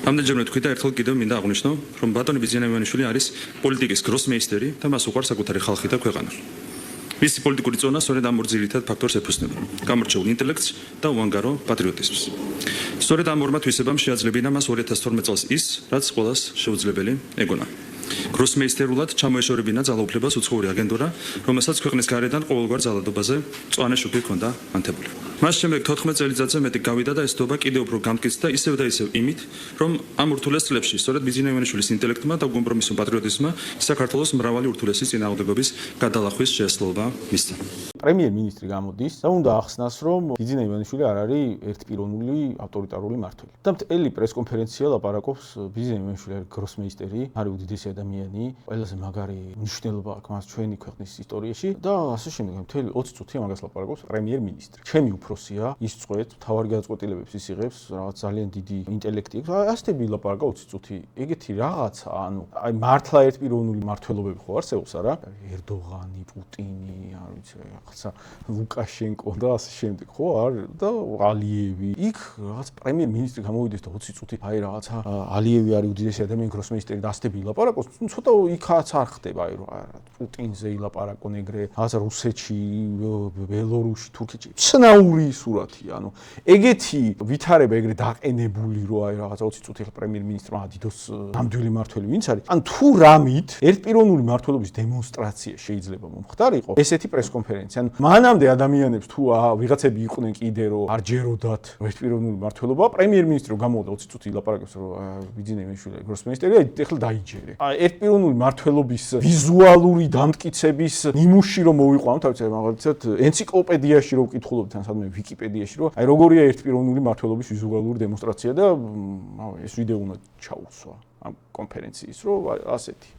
ამდენჯერმე თქვი და ერთხელ კიდევ მინდა აღვნიშნო, რომ ბატონი ბიძინა ივანიშვილი არის პოლიტიკის გროსმეისტერი და მას უყვარს საკუთარი ხალხი და ქვეყანა. მისი პოლიტიკური წონა სწორედ ამ ორ ძირითად ფაქტორს ეფუძნება: გამორჩეულ ინტელექტს და უანგარო პატრიოტიზმს. სწორედ ამ ორმა თვისებამ შეაძლებინა მას 2012 წელს ის, რაც ყველას შეუძლებელი ეგონა. გროსმეისტერულად ჩამოეშორებინა ძალაუფლებას უცხოური აგენტურა, რომელსაც ქვეყნის გარედან ყოველგვარ ძალადობაზე მწვანე შუქი ჰქონდა ანთებული. მას შემდეგ 14 წელიწადზე მეტი გავიდა და ეს დობა კიდევ უფრო გამტკიცდა ისევ და ისევ იმით, რომ ამ ურთულეს წლებში სწორედ ბიძინა ივანიშვილის ინტელექტმა და უგომბრომისო პატრიოტიზმმა საქართველოს მრავალი ურთულესი წინააღმდეგობის გადალახვის შესაძლებლობა მისცა. პრემიერ-მინისტრი გამოდის და უნდა ახსნას, რომ ბიძინა ივანიშვილი არ არის ერთპიროვნული ავტორიტარული მმართველი. და მთელი პრესკონფერენცია ლაპარაკობს ბიძინა ივანიშვილი არის გროსმეისტერი, არის უდიდესი ადამიანი, ყველაზე მაგარი მნიშვნელობა აქვს მას ჩვენი ქვეყნის ისტორიაში და ასე შემდეგ. მთელი 20 წუთი ამას ლაპარაკობს პრემიერ-მინისტრი. ჩემი უფროსია, ის წვეთ, თავარი გადაწყვეტილებებს ის იღებს, რაღაც ძალიან დიდი ინტელექტი აქვს. ასეთები ლაპარაკა 20 წუთი. ეგეთი რაღაცა, ანუ აი მართლა ერთპიროვნული მმართველობები ხო არსებობს არა? ერდოღანი, პუტინი, არ ვიცი, რაღაცა ლუკაშენკო და ასე შემდეგ, ხო არ და ალიევი. იქ რაღაც პრემიერ-მინისტრი გამოვიდეს და 20 წუთი აი რაღაცა ალიევი არის უდიდესი ადამიანი გროსმეისტერი და ასეთები ლაპარაკობს. ცოტა იქაც არ ხდება, აი რა პუტინზე ილაპარაკონ ეგრე, რაღაცა რუსეთში, ბელორუსში, თურქეთში. ცნაური სურათია, ანუ ეგეთი ვითარება ეგრე დაყენებული რო აი რაღაცა 20 წუთი პრემიერ-მინისტრმა ადიდოს ნამდვილი მმართველი ვინც არის. ან თუ რამით ერთპიროვნული მმართველობის დემონსტრაცია შეიძლება მომხდარიყო ესეთი პრესკონფერენცია. ანუ მანამდე ადამიანებს თუ ვიღაცები იყვნენ კიდე რომ არ ჯეროდათ ერთპიროვნული მმართველობა, პრემიერ-მინისტრი რომ გამოვიდა 20 წუთი ლაპარაკობს რომ ბიძინა ივანიშვილი გროსმეისტერია, ეხლა დაიჯერე. ერთპიროვნული მმართველობის ვიზუალური დამტკიცების ნიმუში რომ მოვიყვანოთ, თავიცე მაგალითად ენციკლოპედიაში რომ ვკითხულობთ ან სადმე ვიკიპედიაში რომ აი როგორია ერთპიროვნული მმართველობის ვიზუალური დემონსტრაცია და ეს ვიდეო უნდა ჩაუსვა ამ კონფერენციის რომ ასეთი